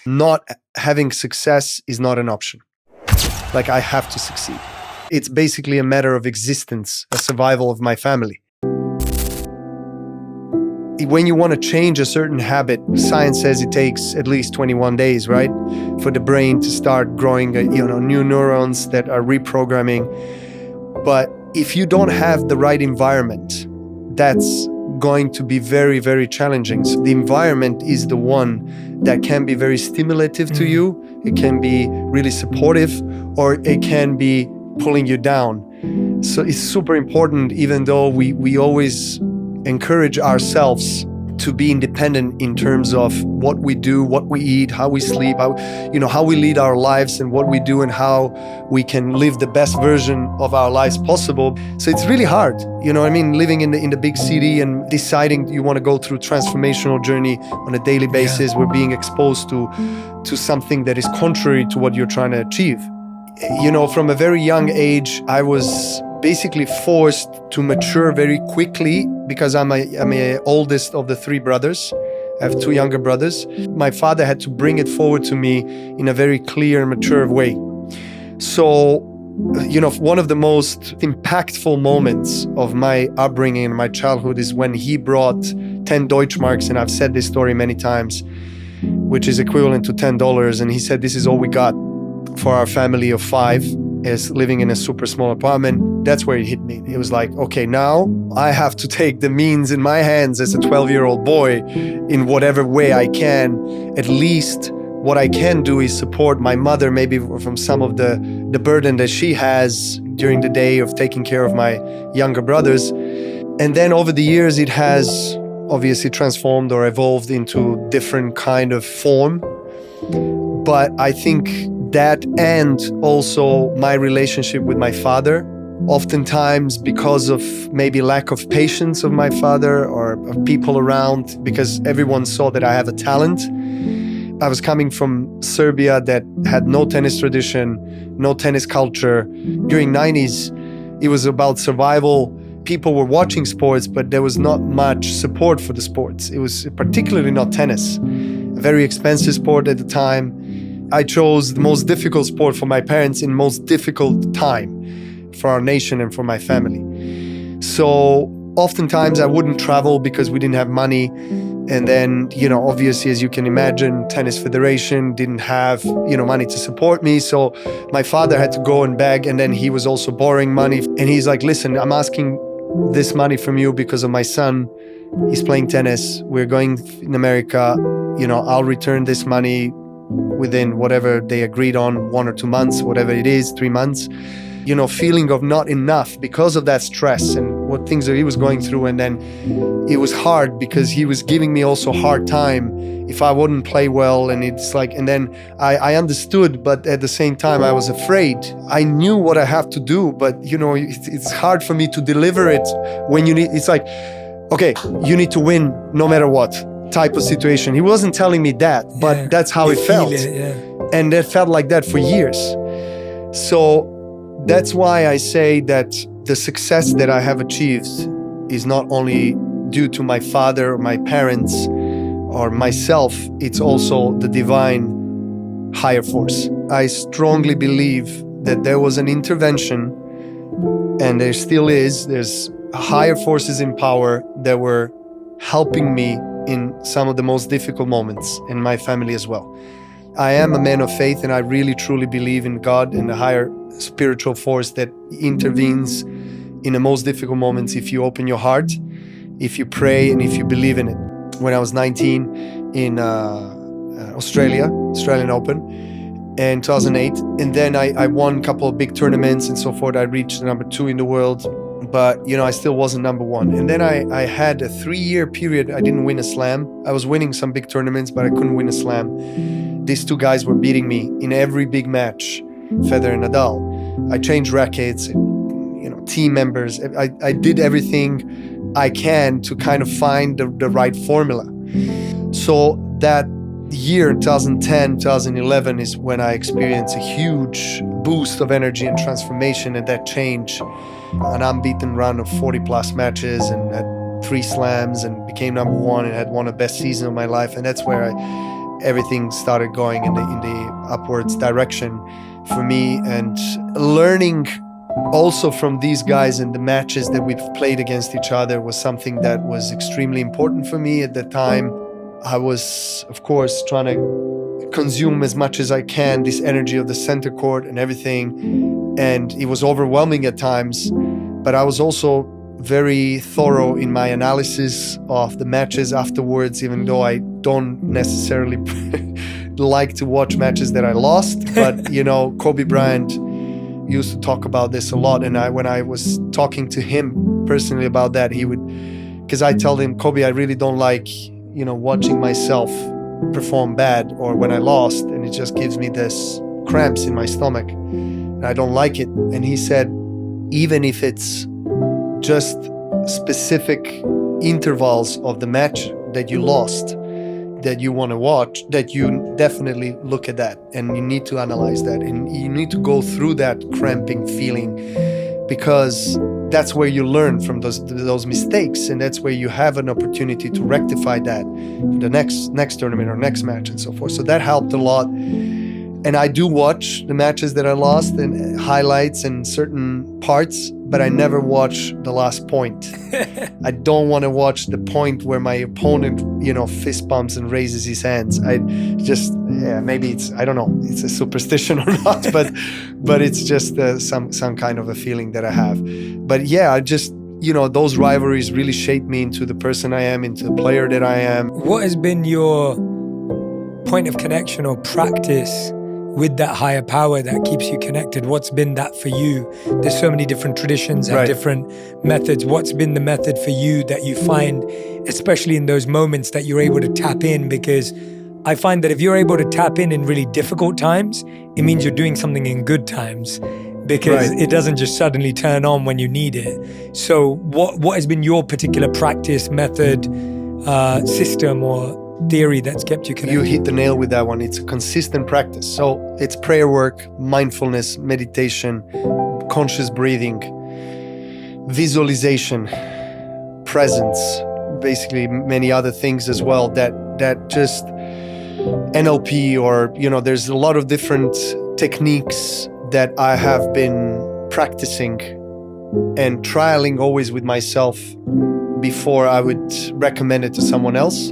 not having success is not an option. Like, I have to succeed. It's basically a matter of existence, a survival of my family. When you want to change a certain habit, science says it takes at least 21 days, right? For the brain to start growing, new neurons that are reprogramming. But if you don't have the right environment, that's going to be very, very challenging. So the environment is the one that can be very stimulative to you. It can be really supportive, or it can be pulling you down. So it's super important, even though we always encourage ourselves to be independent in terms of what we do, what we eat, how we sleep, how we lead our lives, and what we do and how we can live the best version of our lives possible. So it's really hard, living in the big city and deciding you want to go through transformational journey on a daily basis. We're being exposed to something that is contrary to what you're trying to achieve. From a very young age, I was basically forced to mature very quickly because I'm a oldest of the three brothers. I have two younger brothers. My father had to bring it forward to me in a very clear and mature way. So, one of the most impactful moments of my upbringing and my childhood is when he brought 10 Deutschmarks, and I've said this story many times, which is equivalent to $10. And he said, this is all we got for our family of 5. Is living in a super small apartment. That's where it hit me. It was like, okay, now I have to take the means in my hands as a 12-year-old boy in whatever way I can. At least what I can do is support my mother, maybe from some of the burden that she has during the day of taking care of my younger brothers. And then over the years, it has obviously transformed or evolved into different kind of form. But I think that, and also my relationship with my father, oftentimes because of maybe lack of patience of my father or of people around, because everyone saw that I have a talent. I was coming from Serbia that had no tennis tradition, no tennis culture. During 90s, it was about survival. People were watching sports, but there was not much support for the sports. It was particularly not tennis, a very expensive sport at the time. I chose the most difficult sport for my parents in most difficult time for our nation and for my family. So oftentimes I wouldn't travel because we didn't have money. And then, obviously, as you can imagine, Tennis Federation didn't have, money to support me. So my father had to go and beg, and then he was also borrowing money. And he's like, listen, I'm asking this money from you because of my son. He's playing tennis. We're going in America. I'll return this money within whatever they agreed on, 1 or 2 months, whatever it is, 3 months. Feeling of not enough because of that stress and what things that he was going through. And then it was hard because he was giving me also hard time if I wouldn't play well. And it's like, and then I understood, but at the same time I was afraid. I knew what I have to do, but it's hard for me to deliver it when it's like, okay, you need to win no matter what type of situation. He wasn't telling me that, but that's how it felt. And that felt like that for years. So that's why I say that the success that I have achieved is not only due to my father or my parents or myself, it's also the divine higher force. I strongly believe that there was an intervention, and there still is. There's higher forces in power that were helping me in some of the most difficult moments, in my family as well. I am a man of faith, and I really truly believe in God and the higher spiritual force that intervenes in the most difficult moments if you open your heart, if you pray, and if you believe in it. When I was 19 in Australian Open in 2008, and then I won a couple of big tournaments and so forth. I reached number 2 in the world, but I still wasn't number 1. And then I had a 3-year period I didn't win a slam. I was winning some big tournaments, but I couldn't win a slam. These 2 guys were beating me in every big match, Federer and Nadal. I changed rackets, team members. I did everything I can to kind of find the right formula. So that year, 2010, 2011, is when I experienced a huge boost of energy and transformation, and that change. An unbeaten run of 40 plus matches and had 3 slams and became number 1 and had one of the best seasons of my life. And that's where everything started going in the upwards direction for me. And learning also from these guys and the matches that we've played against each other was something that was extremely important for me at the time. I was, of course, trying to consume as much as I can this energy of the center court and everything. And it was overwhelming at times, but I was also very thorough in my analysis of the matches afterwards, even though I don't necessarily like to watch matches that I lost. But, you know, Kobe Bryant used to talk about this a lot. And when I was talking to him personally about that, he would, because I tell him, Kobe, I really don't like, you know, watching myself perform bad or when I lost, and it just gives me this cramps in my stomach. And I don't like it. And he said, even if it's just specific intervals of the match that you lost, that you want to watch, that you definitely look at that and you need to analyze that and you need to go through that cramping feeling, because that's where you learn from those mistakes, and that's where you have an opportunity to rectify that in the next tournament or next match and so forth. So that helped a lot. And I do watch the matches that I lost and highlights and certain parts, but I never watch the last point. I don't want to watch the point where my opponent, you know, fist bumps and raises his hands. I just, maybe it's, I don't know, it's a superstition or not, but it's just some kind of a feeling that I have. But yeah, I just, you know, those rivalries really shaped me into the person I am, into the player that I am. What has been your point of connection or practice with that higher power that keeps you connected? What's been that for you? There's so many different traditions and different methods. What's been the method for you that you find, especially in those moments, that you're able to tap in? Because I find that if you're able to tap in really difficult times, it means you're doing something in good times, because it doesn't just suddenly turn on when you need it. So what has been your particular practice, method, system, or theory that's kept you connected? You hit the nail with that one. It's a consistent practice. So it's prayer work, mindfulness, meditation, conscious breathing, visualization, presence, basically many other things as well that just NLP, or, you know, there's a lot of different techniques that I have been practicing and trialing always with myself before I would recommend it to someone else.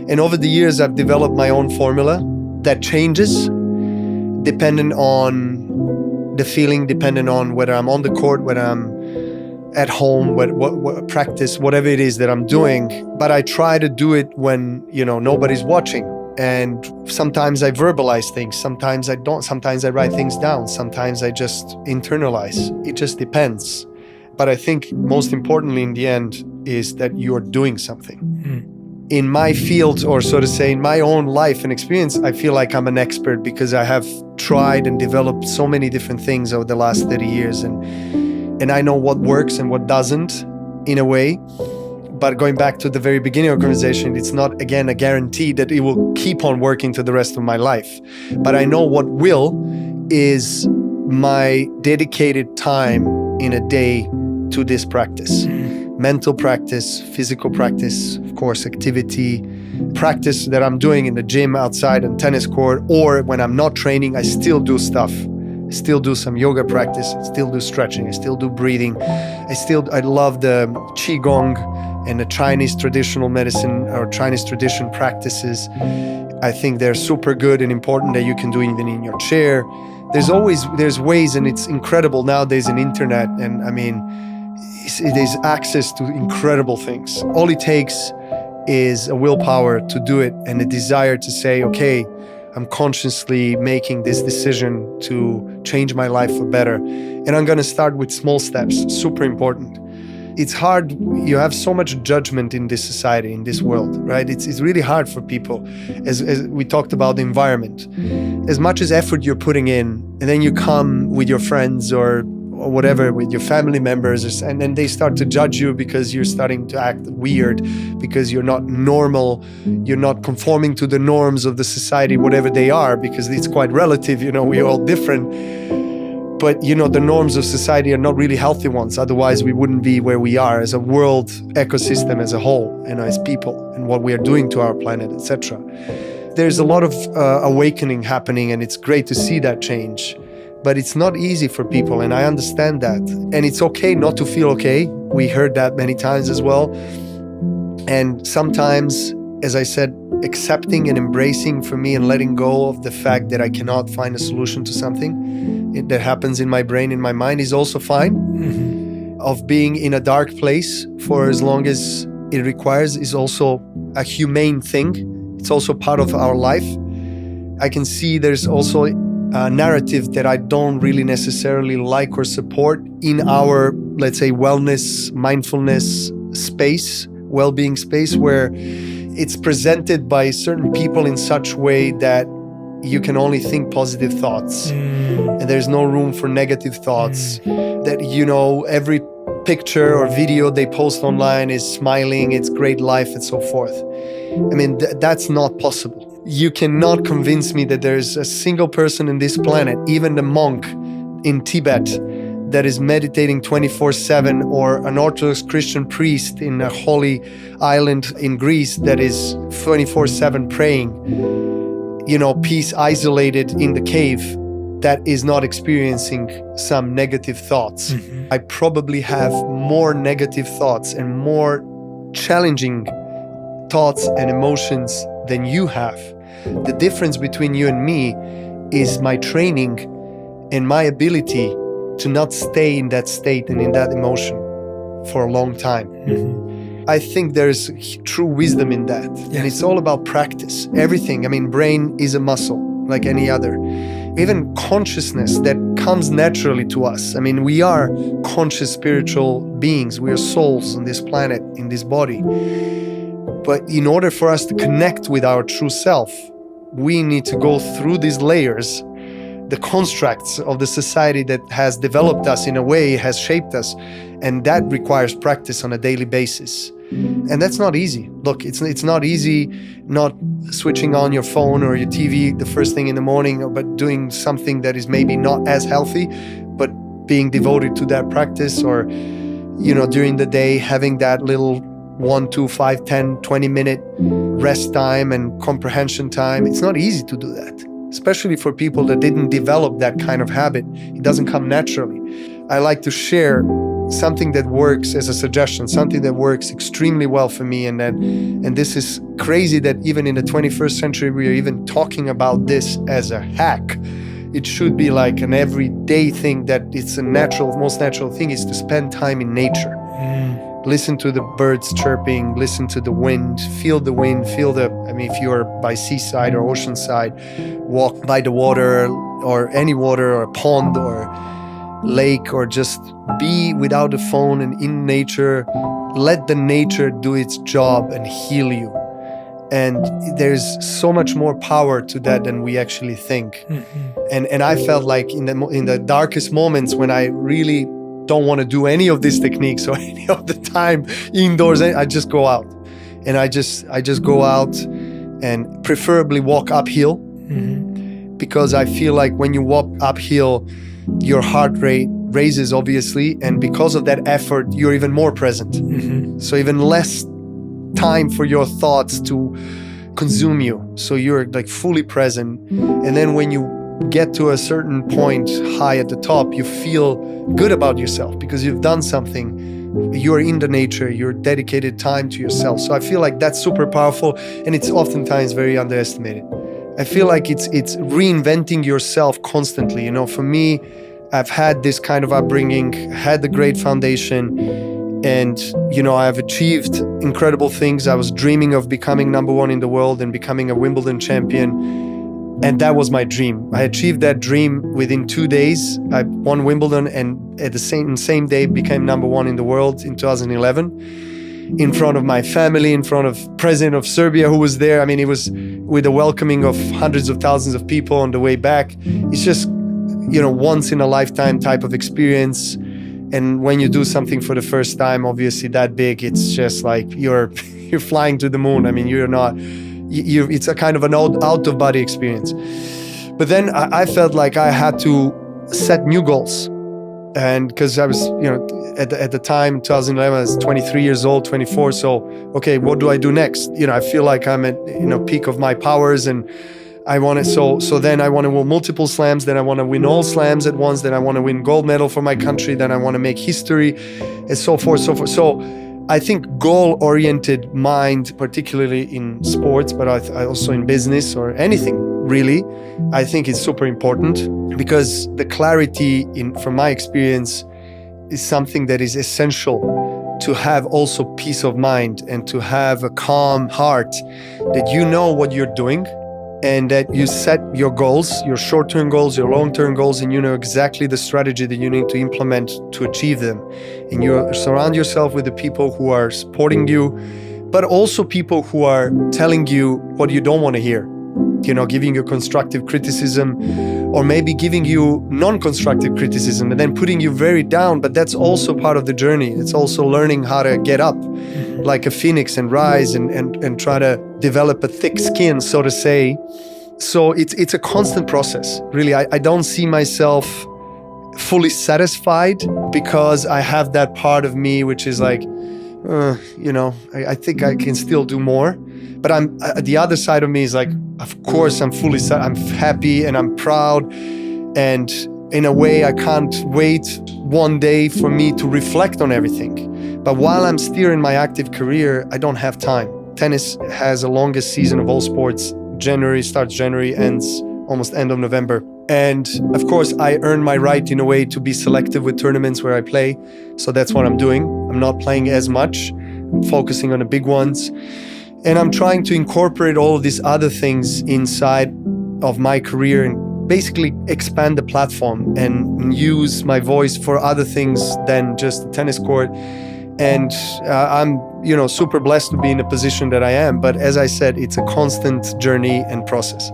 And over the years, I've developed my own formula that changes depending on the feeling, depending on whether I'm on the court, whether I'm at home, what practice, whatever it is that I'm doing. But I try to do it when, you know, nobody's watching. And sometimes I verbalize things, sometimes I don't, sometimes I write things down, sometimes I just internalize. It just depends. But I think most importantly in the end is that you're doing something. In my field, or so to say, in my own life and experience, I feel like I'm an expert because I have tried and developed so many different things over the last 30 years. And I know what works and what doesn't, in a way. But going back to the very beginning of the conversation, it's not, again, a guarantee that it will keep on working for the rest of my life. But I know what will is my dedicated time in a day to this practice. Mental practice, physical practice, of course, activity, practice that I'm doing in the gym, outside on tennis court, or when I'm not training, I still do stuff. I still do some yoga practice, I still do stretching, I still do breathing. I love the Qigong and the Chinese traditional medicine or Chinese tradition practices. I think they're super good and important that you can do even in your chair. There's ways, and it's incredible nowadays in internet, and I mean, there's access to incredible things. All it takes is a willpower to do it and a desire to say, okay, I'm consciously making this decision to change my life for better. And I'm going to start with small steps, super important. It's hard. You have so much judgment in this society, in this world, right? It's really hard for people. As we talked about the environment, as much as effort you're putting in, and then you come with your friends or whatever, with your family members, and then they start to judge you because you're starting to act weird, because you're not normal, you're not conforming to the norms of the society, whatever they are, because it's quite relative, you know, we're all different. But, you know, the norms of society are not really healthy ones. Otherwise, we wouldn't be where we are as a world ecosystem as a whole, and as people, and what we are doing to our planet, etc. there's a lot of awakening happening, and it's great to see that change. But it's not easy for people, and I understand that. And it's okay not to feel okay. We heard that many times as well. And sometimes, as I said, accepting and embracing for me and letting go of the fact that I cannot find a solution to something that happens in my brain, in my mind, is also fine. Mm-hmm. Of being in a dark place for as long as it requires is also a humane thing. It's also part of our life. I can see there's also a narrative that I don't really necessarily like or support in our, let's say, wellness, mindfulness space, well-being space, where it's presented by certain people in such way that you can only think positive thoughts. And there's no room for negative thoughts. That, you know, every picture or video they post online is smiling, it's great life, and so forth. I mean, that's not possible. You cannot convince me that there's a single person in this planet, even the monk in Tibet, that is meditating 24/7, or an Orthodox Christian priest in a holy island in Greece that is 24/7 praying, you know, peace, isolated in the cave, that is not experiencing some negative thoughts. Mm-hmm. I probably have more negative thoughts and more challenging thoughts and emotions than you have. The difference between you and me is my training and my ability to not stay in that state and in that emotion for a long time. Mm-hmm. I think there's true wisdom in that. Yes. And it's all about practice. Everything. I mean, brain is a muscle like any other. Even consciousness that comes naturally to us. I mean, we are conscious spiritual beings. We are souls on this planet, in this body. But in order for us to connect with our true self, we need to go through these layers, the constructs of the society that has developed us in a way, has shaped us. And that requires practice on a daily basis. And that's not easy. Look, it's not easy not switching on your phone or your TV the first thing in the morning, but doing something that is maybe not as healthy, but being devoted to that practice, or, you know, during the day, having that little 1, 2, 5, 10, 20 minute rest time and comprehension time. It's not easy to do that, especially for people that didn't develop that kind of habit. It doesn't come naturally. I like to share something that works as a suggestion, something that works extremely well for me. And this is crazy that even in the 21st century, we are even talking about this as a hack. It should be like an everyday thing, that it's a natural, most natural thing is to spend time in nature. Listen to the birds chirping, listen to the wind, feel the wind, I mean, if you're by seaside or oceanside, walk by the water or any water or a pond or lake, or just be without the phone and in nature. Let the nature do its job and heal you. And there's so much more power to that than we actually think. Mm-hmm. And I felt like in the darkest moments, when I really don't want to do any of these techniques or any of the time indoors, I just go out. And I just go out and preferably walk uphill. Mm-hmm. Because I feel like when you walk uphill, your heart rate raises, obviously, and because of that effort, you're even more present. Mm-hmm. So even less time for your thoughts to consume you. So you're like fully present. And then when you get to a certain point high at the top, you feel good about yourself because you've done something. You're in the nature, you're dedicated time to yourself. So I feel like that's super powerful, and it's oftentimes very underestimated. I feel like it's reinventing yourself constantly. You know, for me, I've had this kind of upbringing, had the great foundation, and, you know, I've achieved incredible things. I was dreaming of becoming number one in the world and becoming a Wimbledon champion. And that was my dream. I achieved that dream within 2 days. I won Wimbledon, and at the same day became number one in the world in 2011. In front of my family, in front of President of Serbia who was there. I mean, it was with the welcoming of hundreds of thousands of people on the way back. It's just, you know, once in a lifetime type of experience. And when you do something for the first time, obviously that big, it's just like you're flying to the moon. I mean, you're not, it's a kind of an out of body experience. But then I felt like I had to set new goals. And because I was, you know, at the time, 2011, I was 23 years old, 24. So, okay, what do I do next? I feel like I'm at, peak of my powers, and I want to, so then I want to win multiple slams, then I want to win all slams at once, then I want to win gold medal for my country, then I want to make history, and so forth, so forth. So I think goal-oriented mind, particularly in sports, but I also in business or anything really, I think is super important, because the clarity from my experience is something that is essential to have also peace of mind and to have a calm heart, that you know what you're doing and that you set your goals, your short-term goals, your long-term goals, and you know exactly the strategy that you need to implement to achieve them. And you surround yourself with the people who are supporting you, but also people who are telling you what you don't want to hear, giving you constructive criticism, or maybe giving you non-constructive criticism and then putting you very down. But that's also part of the journey. It's also learning how to get up like a phoenix and rise and try to develop a thick skin, so to say. So it's a constant process. Really, I don't see myself fully satisfied, because I have that part of me which is like, I think I can still do more. But the other side of me is like, of course, I'm happy and I'm proud. And in a way, I can't wait one day for me to reflect on everything. But while I'm still in my active career, I don't have time. Tennis has the longest season of all sports. Starts January, ends almost end of November. And of course, I earn my right in a way to be selective with tournaments where I play. So that's what I'm doing. I'm not playing as much. I'm focusing on the big ones. And I'm trying to incorporate all of these other things inside of my career and basically expand the platform and use my voice for other things than just the tennis court. And I'm, super blessed to be in the position that I am. But as I said, it's a constant journey and process.